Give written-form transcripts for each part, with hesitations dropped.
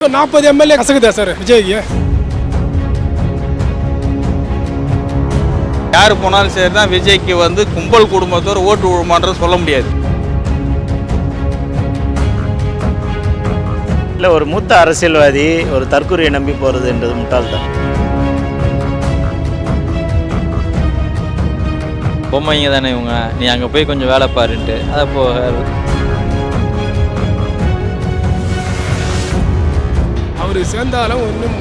40 MLA கசக்குதா sir விஜய்க்கு? யார் போனாலும் சரி தான் விஜய்க்கு வந்து கும்பல் குடும்பத்தோர் ஓட்டு விழுமான்றது சொல்ல முடியாது. இல்லை, ஒரு மூத்த அரசியல்வாதி ஒரு தற்கொலையை நம்பி போகிறதுன்றது முட்டாள்தான். பொம்மைங்க தானே இவங்க, நீ அங்கே போய் கொஞ்சம் வேலை பாருன்ட்டு அதை போக அவர் சேர்ந்தாலும் ஒன்றும்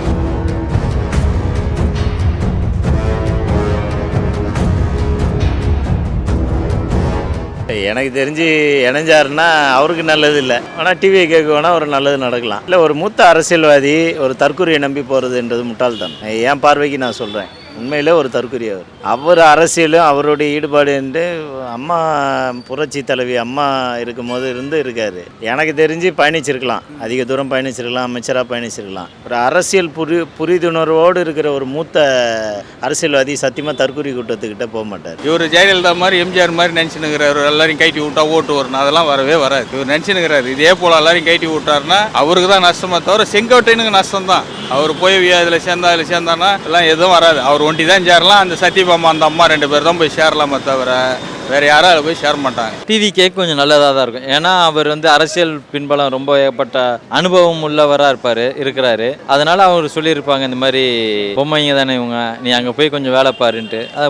எனக்கு தெரிஞ்சு இணைஞ்சாருன்னா அவருக்கு நல்லது இல்லை, ஆனால் டிவியை கேட்க வேணால் ஒரு நல்லது நடக்கலாம். இல்லை, ஒரு மூத்த அரசியல்வாதி ஒரு தற்கொலையை நம்பி போகிறதுன்றது முட்டாள்தான். என் பார்வைக்கு நான் சொல்கிறேன், உண்மையிலே ஒரு தற்கொலை. அவர் அரசியலும் அவருடைய ஈடுபாடு என்று அம்மா புரட்சி தலைவி அம்மா இருக்கும்போது இருக்காரு. எனக்கு தெரிஞ்சு பயணிச்சிருக்கலாம், அதிக தூரம் பயணிச்சிருக்கலாம், அமைச்சராக பயணிச்சிருக்கலாம். ஒரு அரசியல் புரிதுணர்வோடு இருக்கிற ஒரு மூத்த அரசியல்வாதி சத்தியமாக தற்கொலை கூட்டத்துக்கிட்ட போக மாட்டார். இவர் ஜெயலலிதா மாதிரி எம்ஜிஆர் மாதிரி நினச்சினுங்கிறாரு, எல்லாரையும் கைட்டி விட்டா ஓட்டு வரணும், அதெல்லாம் வரவே வராது. இவர் நினச்சினுங்கிறாரு இதே போல் எல்லாரையும் கைட்டி விட்டாருன்னா அவருக்கு தான் நஷ்டமா தவிர செங்கோட்டையனுக்கு நஷ்டம் தான். அவர் போய் அதில் சேர்ந்தானா எல்லாம் எதுவும் வராது. அவர் ஒண்டி தான் சேரலாம், அந்த சத்யபாமா அந்த அம்மா 2 பேர் தான் போய் சேரலாமே தவிர வேறு யாரும் அதில் போய் சேர மாட்டாங்க. டிவிக்கே கொஞ்சம் நல்லதாக தான் இருக்கும். ஏன்னா அவர் வந்து அரசியல் பின்பலம் ரொம்ப ஏகப்பட்ட அனுபவம் உள்ளவராக இருக்கிறாரு. அதனால அவர் சொல்லியிருப்பாங்க இந்த மாதிரி பொம்மைங்க தானே இவங்க, நீ அங்கே போய் கொஞ்சம் வேலை பாருன்ட்டு அதை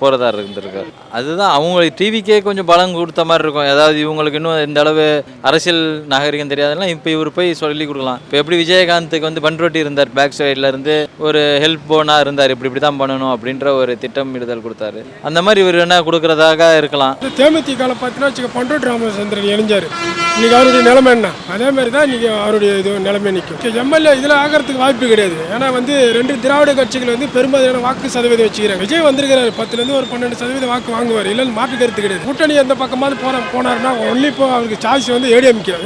போகிறதா இருந்திருக்காரு. அதுதான் அவங்களுக்கு டிவிக்கே கொஞ்சம் பலம் கொடுத்த மாதிரி இருக்கும். ஏதாவது இவங்களுக்கு இன்னும் இந்த அளவு அரசியல் நாகரிகம் தெரியாதுன்னா இப்போ இவர் போய் சொல்லி கொடுக்கலாம். இப்போ எப்படி விஜயகாந்துக்கு வந்து பண்ருட்டி இருந்தார், பேக் சைடில் இருந்து ஒரு ஹெல்ப் போனாக இருந்தார், இப்படி தான் பண்ணணும் அப்படின்ற ஒரு திட்டமிடுதல் கொடுத்தாரு. அந்த மாதிரி இவர் என்ன கொடுக்குறதாக இருக்கலாம். தேமுதிக பார்த்தீங்கன்னா பண்ருட்டி ராமச்சந்திரன் இணைஞ்சார், இன்னைக்கு அவருடைய நிலைமை என்ன? அதே மாதிரி தான் இன்னைக்கு அவருடைய இது நிலைமை நிற்கும். எம்எல்ஏ இதில் ஆகிறதுக்கு வாய்ப்பு கிடையாது. ஏன்னா வந்து 2 திராவிட கட்சிகள் வந்து பெரும்பாலான வாக்கு சதவீதம் வச்சுக்கிறாங்க. விஜய் வந்திருக்கிறாரு, 10லேருந்து ஒரு 12% வாக்கு வாங்குவார், இல்லைன்னு மாற்று கருத்து கிடையாது. கூட்டணி எந்த பக்கமாவது போனாருன்னா ஒன்லி இப்போ அவருக்கு சாய்ஸ் வந்து ஏடிஎம்கே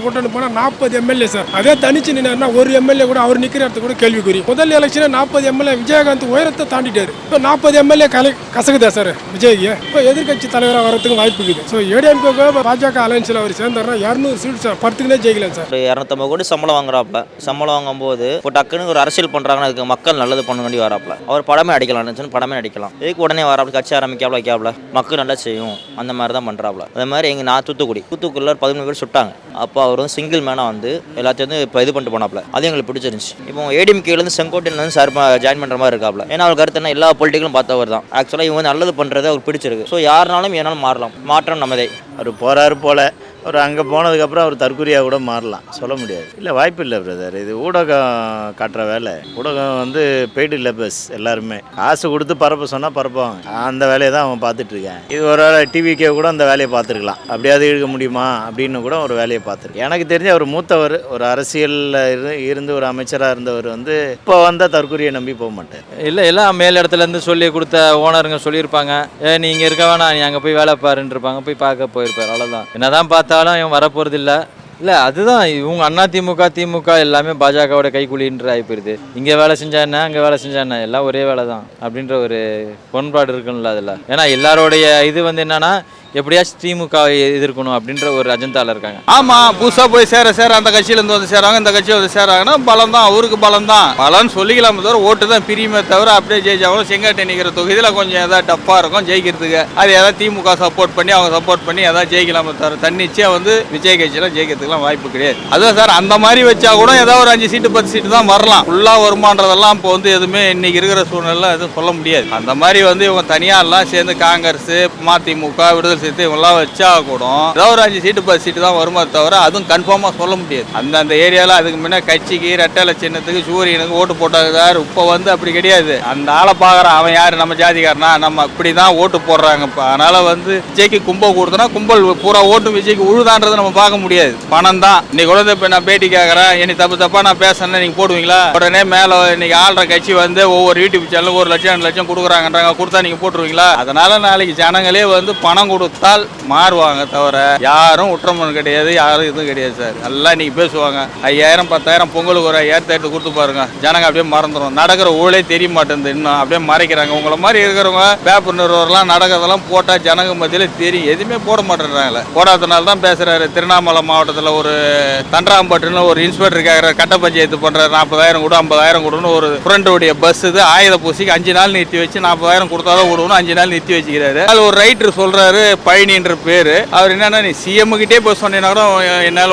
கூட்டணி போனால் 40 எம்எல்ஏ சார். அதே தனிச்சு நின்னாருன்னா ஒரு எம்எல்ஏ கூட அவர் நிற்கிற இடத்துக்கு கூட கேள்விக்குறி. முதல் எலெக்ஷனில் 40 எம்எல்ஏ விஜயகாந்த் உயரத்தை தாண்டிட்டாரு. இப்போ 40 எம்எல்ஏ கசக்குதா சார் விஜய்க்கு? இப்போ எதிர்கட்சி தலைவராக வரதுக்கு வாய்ப்பு இருக்குது. ஸோ ஏடிஎம்கே பாஜக அலைன்ஸில் அவர் சேர்ந்தாருன்னா 200 சீட்ஸ் 10க்குனே ஜெயிக்கலாம் சார். 250 கோடி சம்பளம் வாங்குறாப்புல. சம்பளம் வாங்கும்போது இப்போ டக்குன்னு ஒரு அரசியல் பண்ணுறாங்கன்னா அதுக்கு மக்கள் நல்லது பண்ண வேண்டி வராப்புல. அவர் படமே அடிக்கலாம், படமே அடிக்கலாம். இதுக்கு உடனே வராப்புல கட்சி ஆரம்பிக்காப்புல வைக்காப்புல மக்கள் நல்லா செய்யும், அந்த மாதிரி தான் பண்ணுறாப்புல. அதே மாதிரி நான் தூத்துக்குடியில் 13 பேர் சுட்டாங்க. அப்போ அவர் வந்து சிங்கிள் மேனாக வந்து எல்லாத்தையும் வந்து இப்போ இது பண்ணிட்டு போனாப்புல. அது எங்களுக்கு பிடிச்சிருந்துச்சு. இப்போ ஏடிஎம்கேலேருந்து செங்கோட்டையன் வந்து சார் ஜாயின் பண்ணுற மாதிரி இருக்காப்புல. ஏன்னா அவர் கருத்து என்ன, எல்லா பொலிட்டிக்கலும் பார்த்தவர் தான். ஆக்சுவலாக இவங்க நல்லது பண்ணுறது அவர் பிடிச்சிருக்கு. ஸோ யாருனாலும் ஏனாலும் மாறலாம், மாற்றம் நம்மதே. அவர் போகிறாரு போல், அவர் அங்கே போனதுக்கப்புறம் அவர் தற்கொலையாக கூட மாறலாம், சொல்ல முடியாது. இல்லை, வாய்ப்பு இல்லை பிரதர். இது ஊடகம் காட்டுற வேலை. ஊடகம் வந்து பெய்டு லெபஸ், எல்லாருமே காசு கொடுத்து பரப்ப சொன்னால் பரப்பாங்க. அந்த வேலையை தான் அவன் பார்த்துட்ருக்கேன். இது ஒரு டிவிக்கே கூட அந்த வேலையை பார்த்துருக்கலாம், அப்படியாவது இழுக்க முடியுமா அப்படின்னு கூட ஒரு வேலையை பார்த்துருக்கேன். எனக்கு தெரிஞ்சு அவர் மூத்தவர், ஒரு அரசியலில் இருந்து ஒரு அமைச்சராக இருந்தவர் வந்து இப்போ வந்தால் தற்கொலையை நம்பி போக மாட்டார். இல்லை, எல்லாம் மேல் இடத்துலேருந்து சொல்லி கொடுத்த ஓனருங்க சொல்லியிருப்பாங்க, நீ இங்கே இருக்க வேணாம், நீ அங்கே போய் வேலை பாருன்னு இருப்பாங்க. போய் பார்க்க போயிருப்பார், அவ்வளோதான். என்னதான் பார்த்தாலும் இவன் வரப்போகிறது இல்லை. இல்லை, அதுதான் இவங்க திமுக எல்லாமே பாஜகவோட கைக்கூலின்ற ஆகிப்போயிருது. இங்கே வேலை செஞ்சா என்ன, அங்கே வேலை செஞ்சா என்ன, எல்லாம் ஒரே வேலை தான் அப்படின்ற ஒரு பொன்பாடு இருக்குன்னு அதில். ஏன்னா எல்லாரோடைய இது வந்து என்னன்னா எப்படியாச்சும் திமுக எதிர்க்கணும் அப்படின்ற ஒரு அஜெண்டாவில் இருக்காங்க. ஆமாம், புதுசாக போய் சேர அந்த கட்சியிலேருந்து வந்து சேராங்க, இந்த கட்சியை வந்து சேராங்கன்னா பலம் தான், அவருக்கு பலம் தான். பலன்னு சொல்லிக்கலாமே தவிர ஓட்டு தான் பிரியுமே தவிர அப்படியே ஜெயிச்சாலும் செங்கோட்டை நிற்கிற தொகுதியில் கொஞ்சம் எதாவது டஃப்பாக இருக்கும் ஜெயிக்கிறதுக்கு. அது எதாவது திமுக சப்போர்ட் பண்ணி அவங்க சப்போர்ட் பண்ணி எதாவது ஜெயிக்கலாமே தவிர தன்னிச்சையாக வந்து விஜய் கட்சியில் ஜெயிக்கிறதுக்குலாம் வாய்ப்பு கிடையாது. அதுதான் சார், அந்த மாதிரி வச்சா கூட ஏதாவது ஒரு 5 சீட்டு 10 சீட்டு தான் வரலாம். ஃபுல்லாக வருமானதெல்லாம் இப்போ வந்து எதுவுமே இன்னைக்கு இருக்கிற சூழ்நிலை எதுவும் சொல்ல முடியாது. அந்த மாதிரி வந்து இவங்க தனியாக எல்லாம் சேர்ந்து காங்கிரஸ், மதிமுக, விடுதலை சேர்த்து இவங்கெல்லாம் வச்சா கூட ஏதாவது ஒரு 5 சீட்டு 10 சீட்டு தான் வருமா தவிர அதுவும் கன்ஃபார்மாக சொல்ல முடியாது. அந்த ஏரியாவில் அதுக்கு முன்னே கட்சிக்கு ரெட்டலை சின்னத்துக்கு சூரியனுக்கு ஓட்டு போட்டாரு. இப்போ வந்து அப்படி கிடையாது. அந்த ஆளை பார்க்குறான், அவன் யார், நம்ம ஜாதிக்காரனா, நம்ம இப்படி தான் ஓட்டு போடுறாங்க. இப்போ அதனால வந்து விஜய்க்கு கும்பல் கொடுத்தனா கும்பல் பூரா ஓட்டு விஜய்க்கு உழுதான்றதை நம்ம பார்க்க முடியாது. பணம் தான். இன்னைக்கு குழந்தை இப்போ நான் பேட்டி கேட்குறேன், என்னை தப்பாக நான் பேசுறேன்னா நீங்கள் போடுவீங்களா? உடனே மேலே இன்னைக்கு ஆள்ற கட்சி வந்து ஒவ்வொரு யூடியூப் சேனலுக்கு 1 லட்சம் 2 லட்சம் கொடுக்குறாங்கன்றாங்க, கொடுத்தா நீங்கள் போட்டுருவீங்களா? அதனால நாளைக்கு ஜனங்களே வந்து பணம் கொடுத்து பலத்தால் மாறுவாங்க தவிர யாரும் உற்றமன் கிடையாது, யாரும் இதுவும் கிடையாது சார். எல்லாம் இன்னைக்கு பேசுவாங்க 5000 10,000 பொங்கலுக்கு ஒரு 5000 எடுத்து கொடுத்து பாருங்க, ஜனங்க அப்படியே மறந்துடும். நடக்கிற ஊழே தெரிய மாட்டேங்குது, இன்னும் அப்படியே மறைக்கிறாங்க. உங்களை மாதிரி இருக்கிறவங்க பேப்பர் நிறுவனம்லாம் நடக்கிறதெல்லாம் போட்டால் ஜனங்க மத்தியில் தெரியும், எதுவுமே போட மாட்டேறாங்களே. போடாதனால தான் பேசுறாரு. திருவண்ணாமலை மாவட்டத்தில் ஒரு தண்டராம்பட்டுன்னு ஒரு இன்ஸ்பெக்டர் கேட்குற கட்ட பஞ்சாயத்து பண்ணுறாரு, 40,000 கொடு 50,000 கொடுன்னு ஒரு ஃப்ரெண்டுடைய பஸ் இது ஆயுத பூசிக்கு 5 நாள் நிறுத்தி வச்சு 40,000 கொடுத்தாதான் கொடுக்கணும், 5 நாள் நிறுத்தி வச்சுக்கிறாரு. அதில் ஒரு ரைட்டர் சொல்றாரு பழனின்ற பேரு, அவர் என்னன்னா நீ சிஎம் கிட்டே போய் சொன்னீங்கன்னா கூட என்னால்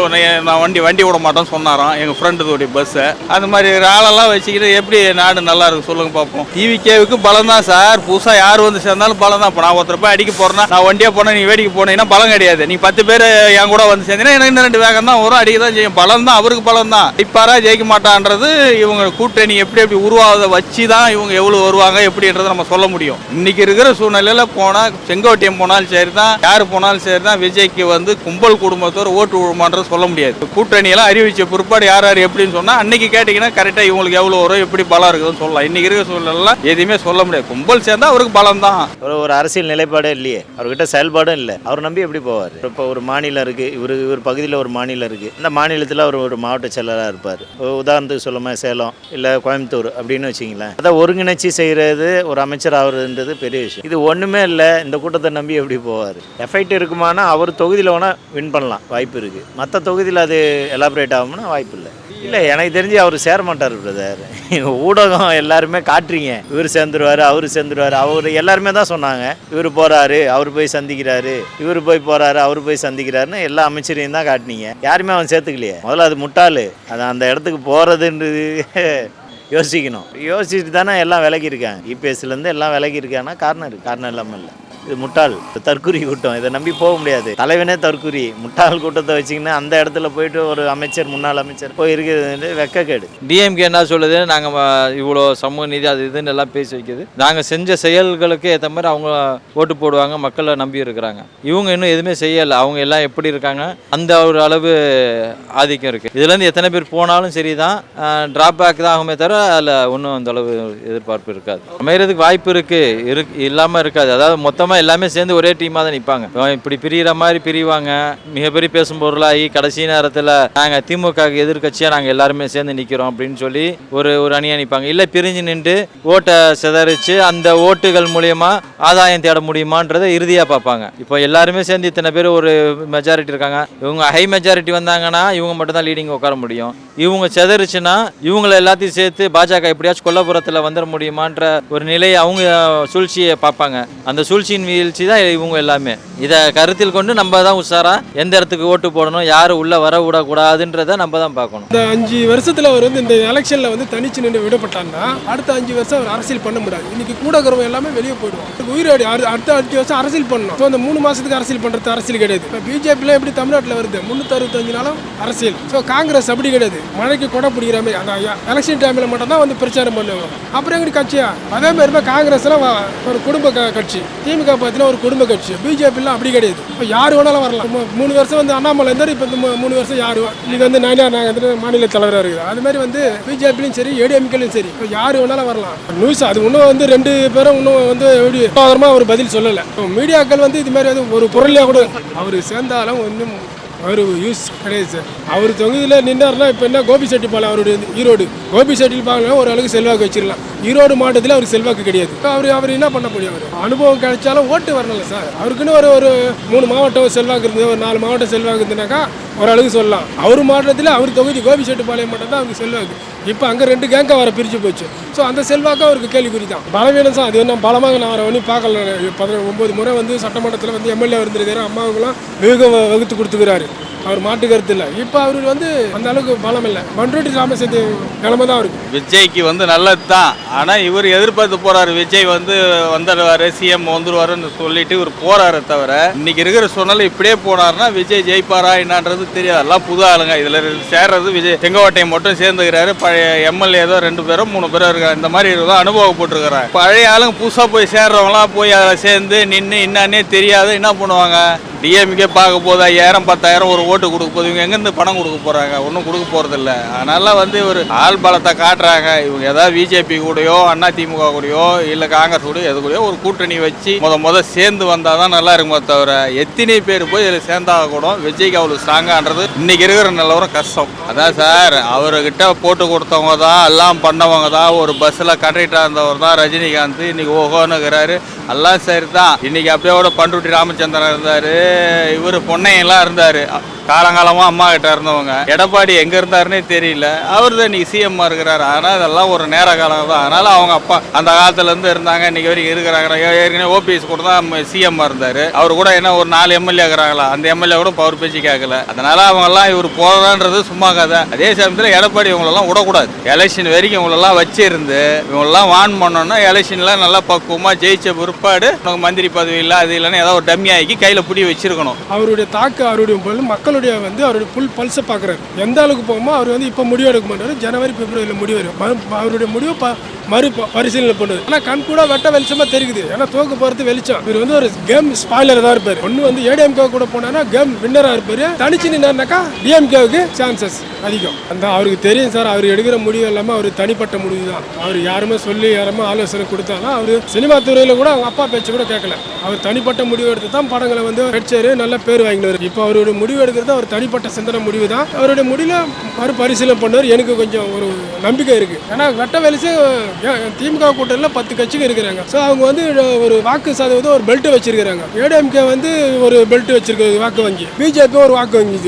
நான் வண்டி விட மாட்டோம்னு சொன்னாராம் எங்க ஃப்ரெண்டுடைய பஸ்ஸை. அந்த மாதிரி ஆளெல்லாம் வச்சுக்கிட்டு எப்படி நாடு நல்லா இருக்கு சொல்லுங்க பார்ப்போம். டிவிகேவுக்கு பலம் தான் சார். புதுசாக யார் வந்து சேர்ந்தாலும் பலம் தான். இப்போ நான் ஒருத்தர் போய் அடிக்க போறேன்னா நான் வண்டியா போனேன், நீ வேடிக்கை போனீங்கன்னா பலம் கிடையாது. நீ 10 பேர் என் கூட வந்து சேர்ந்தீங்கன்னா எனக்கு இன்னும் 2 வேகம் தான் வரும், அடிக்க தான் செய்யும். பலம் தான், அவருக்கு பலம் தான். இப்பாரா ஜெயிக்க மாட்டான்றது இவங்க கூட்டணி எப்படி எப்படி உருவாவதை வச்சு தான் இவங்க எவ்வளவு வருவாங்க எப்படின்றத நம்ம சொல்ல முடியும். இன்னைக்கு இருக்கிற சூழ்நிலையில போனா செங்கோட்டையம் போனாலும் சரி தான், யாரு போனாலும் சரி தான், விஜய்க்கு வந்து கும்பல் குடும்பத்தோர் ஓட்டு விழுமான்றது சொல்ல முடியாது. கூட்டணியெல்லாம் அறிவிச்ச பிற்பாடு யார் யார் எப்படின்னு சொன்னா அன்னைக்கு கேட்டீங்கன்னா கரெக்டா இவங்களுக்கு எவ்வளவு வரும் எப்படி பலம் இருக்குதுன்னு சொல்லலாம். இன்னைக்கு இருக்கிற சூழ்நிலை எதுவுமே சொல்ல முடியாது. கும்பல் சேர்ந்தா அவருக்கு பலம் தான். ஒரு அரசியல் நிலைப்பாடே இல்லையே, அவர்கிட்ட செயல்பாடும் இல்லை. அவர் நம்பி எப்படி போவார்? இப்போ ஒரு மாநிலம் இருக்கு, இவர் பகுதியில் ஒரு மாநிலம் இருக்கு, இந்த மாநிலத்தில் அவர் ஒரு மாவட்ட செயலராக இருப்பார். உதாரணத்துக்கு சொல்லுமா சேலம் இல்லை கோயம்புத்தூர் அப்படின்னு வச்சிங்களேன். அதை ஒருங்கிணைச்சி செய்கிறது ஒரு அமைச்சர் ஆகுறதுன்றது பெரிய விஷயம். இது ஒன்றுமே இல்லை. இந்த கூட்டத்தை நம்பி எப்படி போவார்? எஃபெக்ட் இருக்குமானா அவர் தொகுதியில் வேணால் வின் பண்ணலாம், வாய்ப்பு இருக்குது. மற்ற தொகுதியில் அது எலாபரேட் ஆகும்னா வாய்ப்பு இல்லை. இல்லை, எனக்கு தெரிஞ்சு அவர் சேர மாட்டார் பிரதர். ஊடகம் எல்லாருமே காட்டுறீங்க இவர் சேர்ந்துருவார் அவர் சேர்ந்துருவார். அவர் எல்லாருமே தான் சொன்னாங்க இவர் போகிறாரு அவர் போய் சந்திக்கிறாரு, இவர் போய் போகிறாரு அவர் போய் சந்திக்கிறாருன்னு எல்லா அமைச்சரையும் தான் காட்டினீங்க. யாருமே அவன் சேர்த்துக்கலையே. முதல்ல அது முட்டாள். அது அந்த இடத்துக்கு போகிறதுன்றது யோசிக்கணும். யோசிச்சுட்டு தானே எல்லாம் விலகி இருக்காங்க. இபிஎஸ்லேருந்து எல்லாம் விலகி இருக்காங்கன்னா காரணம் இருக்குது, காரணம் இல்லாமல் இல்லை. இது முட்டாள் தற்குறி கூட்டம், இதை நம்பி போக முடியாது. தலைவனே தற்குறி. முட்டாள் கூட்டத்தை வச்சிங்கன்னா அந்த இடத்துல போயிட்டு ஒரு அமைச்சர் முன்னாள் அமைச்சர் போய் இருக்கிறது வெக்கக்கேடு. டிஎம்கே என்ன சொல்லுது, நாங்கள் இவ்வளோ சமூக நீதி அது இதுன்னு எல்லாம் பேசி வைக்கிது. நாங்கள் செஞ்ச செயல்களுக்கு ஏற்ற மாதிரி அவங்க ஓட்டு போடுவாங்க, மக்களை நம்பி இருக்கிறாங்க. இவங்க இன்னும் எதுவுமே செய்யலை. அவங்க எல்லாம் எப்படி இருக்காங்க, அந்த ஒரு அளவு ஆதிக்கம் இருக்குது. இதுலேருந்து எத்தனை பேர் போனாலும் சரி தான், ட்ராபேக் தான் ஆகுமே தவிர அதில் ஒன்றும் அந்த அளவு எதிர்பார்ப்பு இருக்காது. அமைகிறதுக்கு வாய்ப்பு இருக்குது, இல்லாமல் இருக்காது. அதாவது மொத்தமாக எல்லாமே சேர்ந்து ஒரே டீமாக தான் நிற்பாங்க. இப்படி பிரிகிற மாதிரி பிரிவாங்க, மிகப்பெரிய பேசும் பொருளாகி கடைசி நேரத்தில் நாங்கள் திமுகவுக்கு எதிர்கட்சியாக நாங்கள் எல்லாருமே சேர்ந்து நிற்கிறோம் அப்படின்னு சொல்லி ஒரு அணியாக நிற்பாங்க. இல்லை பிரிஞ்சு நின்று ஓட்டை சிதறிச்சு அந்த ஓட்டுகள் மூலயமா ஆதாயம் தேட முடியுமான்றதை இறுதியாக பார்ப்பாங்க. இப்போ எல்லாருமே சேர்ந்து இத்தனை பேர் ஒரு மெஜாரிட்டி இருக்காங்க, இவங்க ஹை மெஜாரிட்டி வந்தாங்கன்னா இவங்க மட்டும்தான் லீடிங் உட்கார முடியும். இவங்க சிதறிச்சுன்னா இவங்களை எல்லாத்தையும் சேர்த்து பாஜக எப்படியாச்சும் கொல்லப்புறத்தில் வந்துட முடியுமான்ற ஒரு நிலையை அவங்க சூழ்ச்சியை பார்ப்பாங்க. அந்த சூழ்ச்சியின் வீழ்ச்சி தான் இவங்க எல்லாமே. இதை கருத்தில் கொண்டு நம்ம தான் உஷாரா எந்த இடத்துக்கு ஓட்டு போடணும், யார் உள்ள வர விடக்கூடாதுன்றதை நம்ம தான் பார்க்கணும். இந்த 5 வருஷத்தில் அவர் வந்து இந்த எலெக்ஷனில் வந்து தனிச்சு நின்று விடப்பட்டாங்கன்னா அடுத்த 5 வருஷம் அவர் அரசியல் பண்ண முடியாது. இன்னைக்கு கூட இருக்கிறவங்க எல்லாமே வெளியே போயிடுவோம். உயிரோடு அடுத்த 5 வருஷம் அரசியல் பண்ணணும். ஸோ அந்த 3 மாதத்துக்கு அரசியல் பண்ணுறது அரசியல் கிடையாது. இப்போ பிஜேபியில் எப்படி தமிழ்நாட்டில் வருது 365 நாளும் அரசியல். ஸோ காங்கிரஸ் அப்படி கிடையாது, மழைக்கு கொடை பிடிக்கிற மாதிரி அந்த எலெக்ஷன் டைமில் மட்டும் தான் வந்து பிரச்சாரம் பண்ணுவாங்க. அப்புறம் எங்கடி கட்சியா அதே மாதிரி காங்கிரஸ்லாம் ஒரு குடும்ப கட்சி, திமுக பார்த்தீங்கன்னா ஒரு குடும்ப கட்சி. பிஜேபிலாம் அப்படி கிடையாது. இப்போ யார் வேணாலும் வரலாம். 3 வருஷம் வந்து அண்ணாமலை இருந்தார், இப்போ 3 வருஷம் யார் இன்னைக்கு வந்து நாங்கள் வந்து மாநில தலைவராக இருக்குது. அது மாதிரி வந்து பிஜேபிலையும் சரி ஏடிஎம்கேலையும் சரி இப்போ யார் வேணாலும் வரலாம். நியூஸ் அது இன்னும் வந்து 2 பேரும் இன்னும் வந்து எப்படி அவர் பதில் சொல்லலை. மீடியாக்கள் வந்து இது மாதிரி வந்து ஒரு பொருளையாக கூட அவர் சேர்ந்தாலும் ஒன்றும் அவர் யூஸ் கிடையாது சார். அவர் தொகுதியில் நின்றார்னா இப்போ என்ன கோபிச்செட்டிப்பாளையம் அவருடைய ஈரோடு கோபிச்செட்டிப்பாளையம் ஒரு அளவுக்கு செல்வாக்கு வச்சிடலாம். ஈரோடு மாவட்டத்தில் அவருக்கு செல்வாக்கு கிடையாது. அவர் என்ன பண்ண முடியும்? அவர் அனுபவம் கிடைச்சாலும் ஓட்டு வரல சார். அவருக்குன்னு ஒரு 3 மாவட்டம் செல்வாக்கு இருந்தது, ஒரு 4 மாவட்டம் செல்வாக்கு இருந்ததுனாக்கா ஓரளவுக்கு சொல்லலாம். அவர் மாவட்டத்தில் அவர் தொகுதி கோபிச்செட்டிப்பாளையம் மட்டும் தான் அவருக்கு செல்வாக்கு. இப்போ அங்கே 2 கேங்காக வர பிரித்து போச்சு. ஸோ அந்த செல்வாக்கு அவருக்கு கேள்விக்குறி தான். பலவீனம் தான். அது என்ன பலமாக நான் அவரை ஒன்றும் பார்க்கல. 19 முறை வந்து சட்டமன்றத்தில் வந்து எம்எல்ஏ இருந்திருக்காரு. அம்மாவுக்குலாம் வியூகம் வகுத்து கொடுத்துக்கிறாரு. அவர் மாட்டு கருத்து இல்லை. இப்போ அவருக்கு வந்து அந்த அளவுக்கு பலம் இல்லை. பண்ருட்டி ராமச்சந்திர நிலைமை தான் இருக்கு. விஜய்க்கு வந்து நல்லது தான். ஆனால் இவர் எதிர்பார்த்து போறாரு விஜய் வந்து வந்துடுவாரு, சிஎம் வந்துடுவாருன்னு சொல்லிட்டு இவர் போறாரு தவிர இன்னைக்கு இருக்கிற சூழ்நிலை இப்படியே போனாருன்னா விஜய் ஜெயிப்பாரா என்னன்றது தெரியாது. எல்லாம் புது ஆளுங்க இதில் சேர்றது. விஜய் செங்கோட்டையம் மட்டும் சேர்ந்துக்கிறாரு. பழைய எம்எல்ஏ ஏதோ 2 பேரோ 3 பேரோ இருக்காங்க. இந்த மாதிரி தான் அனுபவப்பட்டிருக்கிறாங்க. பழைய ஆளுங்க புதுசாக போய் சேர்றவங்களாம் போய் அதில் சேர்ந்து நின்று என்னன்னே தெரியாது என்ன பண்ணுவாங்க. டிஎம்கே பார்க்க போது 5000 10,000 ஐயாயிரம் ஒரு ஓட்டு கொடுக்க போகுது. இவங்க எங்கேருந்து பணம் கொடுக்க போகிறாங்க? ஒன்றும் கொடுக்க போகிறதில்ல. அதனால வந்து ஒரு ஆள் பலத்தை காட்டுறாங்க. இவங்க ஏதாவது பிஜேபி கூடயோ அதிமுக கூடயோ இல்லை காங்கிரஸ் கூடயோ எது கூடயோ ஒரு கூட்டணி வச்சு முத சேர்ந்து வந்தால் தான் நல்லா இருக்குமோ தவிர எத்தனை பேர் போய் இதில் சேர்ந்தாக கூட விஜய்க்கு அவ்வளோ ஸ்ட்ராங்கான்றது இன்னைக்கு இருக்கிற நிலவரம் கஷ்டம். அதான் சார், அவர்கிட்ட போட்டு கொடுத்தவங்க தான் எல்லாம் பண்ணவங்க தான். ஒரு பஸ்ஸில் கண்டக்டராக இருந்தவர் தான் ரஜினிகாந்த். இன்னைக்கு ஓகோனுங்கிறாரு. எல்லாம் சரி தான். இன்னைக்கு அப்படியோட பண்ருட்டி ராமச்சந்திரன் இருந்தார், இவர் பொன்னையெல்லாம் இருந்தார். காலங்காலமாக அம்மா கிட்ட இருந்தவங்க. எடப்பாடி எங்கே இருந்தாருன்னே தெரியல. அவர் தான் இன்னைக்கு சிஎம்மாக இருக்கிறாரு. ஆனால் இதெல்லாம் ஒரு நேர காலம் தான். அதனால் அவங்க அப்பா அந்த காலத்துலேருந்து இருந்தாங்க, இன்னைக்கு வரைக்கும் இருக்கிறாங்க. ஏற்கனவே ஓபிஎஸ் கூட தான் சிஎம்மாக இருந்தார். அவர் கூட என்ன ஒரு 4 எம்எல்ஏ இருக்கிறாங்களா, அந்த எம்எல்ஏ கூட பவர் பேச்சு கேட்கல. அதனால் அவங்கெல்லாம் இவர் போகிறான்றது சும்மா கதை. அதே சமயத்தில் எடப்பாடி இவங்களெல்லாம் விடக்கூடாது. எலெக்ஷன் வரைக்கும் இவங்களெல்லாம் வச்சிருந்து இவங்களெல்லாம் வான் பண்ணோன்னா எலெக்ஷன்லாம் நல்லா பக்குவமாக ஜெயிச்ச பிற்பாடு மந்திரி பதவி இல்லை அது இல்லைன்னா ஏதாவது ஒரு டம்மி ஆக்கி கையில் பிடி வச்சிருக்கணும். அவருடைய தாக்கு அவருடைய மக்களுடைய வந்து அவருடைய புல் பல்ஸை பார்க்குறாரு. எந்த அளவுக்கு போகுமோ அவர் வந்து இப்போ முடிவு எடுக்க மாட்டார். ஜனவரி பிப்ரவரியில் முடிவு அவருடைய முடிவு பரிசீலனை பண்ணுது. ஆனால் கண் கூட வெட்ட வெளிச்சமாக தெரியுது. ஏன்னா தோக்க போகிறது வெளிச்சம். இவர் வந்து ஒரு கேம் ஸ்பாயிலர் தான் இருப்பார். ஒன்று வந்து ஏடிஎம்கே கூட போனா கேம் வின்னராக இருப்பார். தனிச்சு நின்னாக்கா டிஎம்கேவுக்கு சான்சஸ் அதிகம். அந்த அவருக்கு தெரியும் சார், அவர் எடுக்கிற முடிவு எல்லாமே அவர் தனிப்பட்ட முடிவு தான். அவர் யாருமே சொல்லி யாருமே ஆலோசனை கொடுத்தாலும் அவர் சினிமா துறையில் கூட அவங்க அப்பா பேச்சு கூட கேட்கல. அவர் தனிப்பட்ட முடிவு எடுத்து தான் படங்களை வந்து நடிச்சாரு, நல்ல பேர் வாங்கினார். இப்போ அவருடைய முடிவு எடுக்கிறது அவர் தனிப்பட்ட சிந்தனை முடிவு தான். அவருடைய முடிவில் மறுபரிசீலனை பண்ணுவார். எனக்கு கொஞ்சம் ஒரு நம்பிக்கை இருக்குது. ஏன்னா வெட்ட வெளிச்சம் திமுக கூட்டணியில் 10 கட்சிகள் இருக்கிறாங்க. ஸோ அவங்க வந்து ஒரு வாக்கு சதவீதம் ஒரு பெல்ட் வச்சிருக்கிறாங்க. ஏடிஎம்கே வந்து ஒரு பெல்ட் வச்சிருக்காரு வாக்கு வங்கி. பிஜேபி ஒரு வாக்கு வங்கி.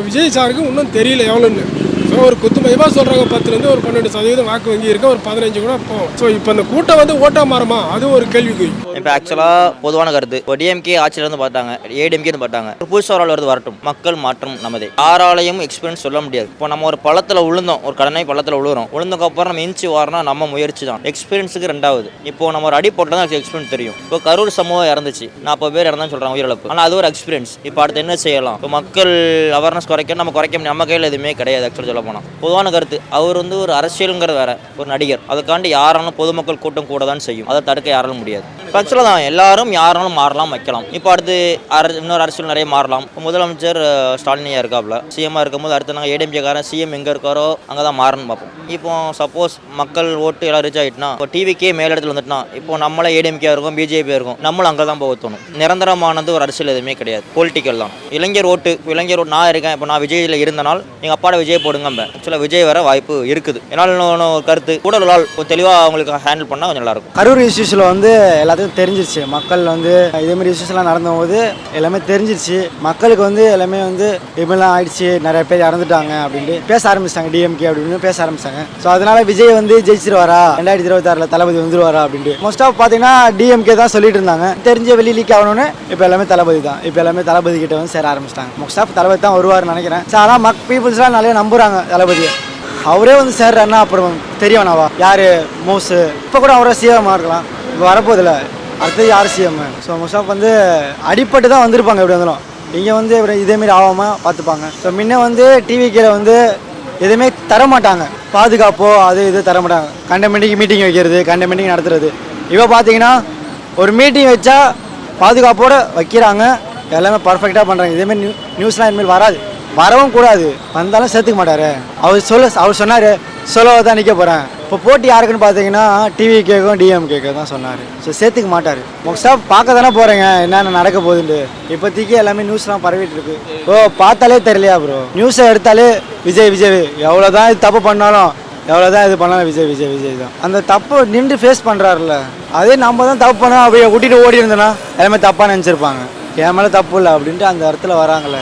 விஜய் சாருக்கு இன்னும் தெரியல எவ்வளோன்னு. ஸோ ஒரு குத்துமதிப்பாக சொல்கிறாங்க 10லேருந்து ஒரு 12% வாக்கு வங்கி இருக்கு, ஒரு 15 கூட போகும். ஸோ இப்போ இந்த கூட்டம் வந்து ஓட்டா மாறுமா, அது ஒரு கேள்விக்குறி. இப்போ ஆக்சுவலாக பொதுவான கருத்து, இப்போ டிஎம்கே ஆட்சியிலேருந்து பார்த்தாங்க, ஏடிஎம்கே பார்த்தாங்க. புதுசாக ஒரு வருது வரட்டும், மக்கள் மாற்றம் நமதே. யாராலையும் எக்ஸ்பீரியன்ஸ் சொல்ல முடியாது. இப்போ நம்ம ஒரு பள்ளத்தில் விழுந்தோம், ஒரு கடனை பள்ளத்தில் விழுந்ததுக்கப்புறம் நம்ம இன்ச்சு வாரனா நம்ம முயற்சி தான். எக்ஸ்பீரியன்ஸுக்கு 2வது. இப்போ நம்ம ஒரு அடி போட்டால் தான் எக்ஸ்பீரியன்ஸ் தெரியும். இப்போ கரூர் சமூகம் இறந்துச்சு, 40 பேர் இறந்தான்னு சொல்கிறாங்க உயிரிழப்பு. ஆனால் அது ஒரு எக்ஸ்பீரியன்ஸ். இப்போ அடுத்து என்ன செய்யலாம்? இப்போ மக்கள் அவேர்னஸ் குறைக்க நம்ம குறைக்க முடியும். நம்ம கையில் எதுவுமே கிடையாது. ஆக்சுவலி சொல்ல போனால் பொதுவான கருத்து, அவர் வந்து ஒரு அரசியலுங்கிறது வேற, ஒரு நடிகர். அதுக்காண்டி யாராலும் பொதுமக்கள் கூட்டம் கூட தான் செய்யும். அதை தடுக்க யாராலும் முடியாது. ஆக்சுவலாக தான் எல்லாரும் யாராலும் மாறலாம், வைக்கலாம். இப்போ அடுத்து இன்னொரு அரசியல் நிறைய மாறலாம். இப்போ முதலமைச்சர் ஸ்டாலினியா இருக்காப்ல சிஎம்மாக இருக்கும்போது அடுத்து நாங்கள் ஏடிஎம்கேக்காரன் சிஎம் எங்கே இருக்காரோ அங்கே தான் மாறணும்னு பார்ப்போம். இப்போ சப்போஸ் மக்கள் ஓட்டு எல்லாம் ரீச் ஆகிட்டுனா, இப்போ டிவிக்கே மேலிடத்தில் வந்துட்டுனா, இப்போ நம்மளே ஏடிஎம்கே இருக்கும், பிஜேபி இருக்கும், நம்மளும் அங்கே தான் போக தோணும். நிரந்தரமானது ஒரு அரசியல் எதுவுமே கிடையாது, பொலிட்டிக்கல் தான். இளைஞர் ஓட்டு நான் இருக்கேன், இப்போ நான் விஜயில் இருந்தனால் எங்கள் அப்பாட விஜய் போடுங்க. ஆக்சுவலாக விஜய் வர வாய்ப்பு இருக்குது. என்னால் கருத்து கூடலால் தெளிவாக அவங்களுக்கு ஹேண்டில் பண்ணால் கொஞ்சம் நல்லாயிருக்கும். கரூர் இஷ்யூஸில் வந்து எல்லாத்துக்கும் தெரிஞ்சிருச்சு. மக்கள் வந்து இதேமாதிரி இஷ்யூஸ்லாம் நடந்தபோது எல்லாமே தெரிஞ்சிருச்சு. மக்களுக்கு வந்து எல்லாமே வந்து இப்படிலாம் ஆயிடுச்சு, நிறைய பேர் இறந்துட்டாங்க அப்படின்ட்டு பேச ஆரம்பிச்சிட்டாங்க. டிஎம்கே அப்படின்னு பேச ஆரம்பிச்சாங்க. ஸோ அதனால விஜய் வந்து ஜெயிச்சிருவாரா, 2026 தளபதி வந்துருவாரா அப்படின்ட்டு மோஸ்ட் ஆஃப் பார்த்தீங்கன்னா டிஎம்கே தான் சொல்லிட்டு இருந்தாங்க. தெரிஞ்ச வெளி லீக் ஆகணும்னு இப்போ எல்லாமே தளபதி தான். இப்போ எல்லாமே தளபதி கிட்ட வந்து சேர ஆரம்பிச்சிட்டாங்க. மோஸ்ட் ஆஃப் தளபதி தான் வருவார்னு நினைக்கிறேன். ஸோ ஆனால் பீப்புள்ஸ்லாம் நிறைய நம்புறாங்க தளபதியை. அவரே வந்து சேர்றாருன்னா அப்புறம் தெரியவனாவா யார் மோஸு. இப்போ கூட அவரே சிஎம் இருக்கலாம். இப்போ வரப்போதில்ல, அடுத்தது யார் சிஎம். ஸோ மோஸ்ட் ஆஃப் வந்து அடிப்பட்டு தான் வந்திருப்பாங்க. எப்படி வந்தாலும் இங்கே வந்து இதேமாரி ஆகாமல் பார்த்துப்பாங்க. ஸோ முன்ன வந்து டிவிக்கில் வந்து எதுவுமே தரமாட்டாங்க, பாதுகாப்போ அது இது தரமாட்டாங்க. கண்டமெண்டிக்கு மீட்டிங் வைக்கிறது, கண்டமெண்டிங் நடத்துறது. இப்போ பார்த்தீங்கன்னா ஒரு மீட்டிங் வச்சா பாதுகாப்போடு வைக்கிறாங்க, எல்லாமே பர்ஃபெக்டாக பண்ணுறாங்க. இதேமாரி நியூஸ்லாம் இனிமேல் வராது, வரவும் கூடாது. வந்தாலும் சேர்த்துக்க மாட்டார். அவர் சொன்னார் சொல்லவை தான் நிற்க போகிறேன். இப்போ போட்டி யாருக்குன்னு பார்த்தீங்கன்னா டிவி கேட்கும் டிஎம்கே தான் சொன்னார். ஸோ சேர்த்துக்க மாட்டார். மோஸ்ட்டாக பார்க்க தானே போகிறேங்க என்னென்ன நடக்க போகுதுன்ட்டு. இப்போதைக்கு எல்லாமே நியூஸ்லாம் பரவிட்டு இருக்கு. பார்த்தாலே தெரியலையா ப்ரோ, நியூஸை எடுத்தாலே விஜய் எவ்வளோ தான் இது தப்பு பண்ணாலும், எவ்வளோ தான் இது பண்ணாலும் விஜய் தான். அந்த தப்பு நின்று ஃபேஸ் பண்ணுறாருல, அதே நம்ம தான் தப்பு பண்ணோம் அப்படியே விட்டிட்டு ஓடி இருந்தோன்னா எல்லாமே தப்பாக நினச்சிருப்பாங்க. என் மேலே தப்பு இல்லை அப்படின்ட்டு அந்த இடத்துல வராங்களே.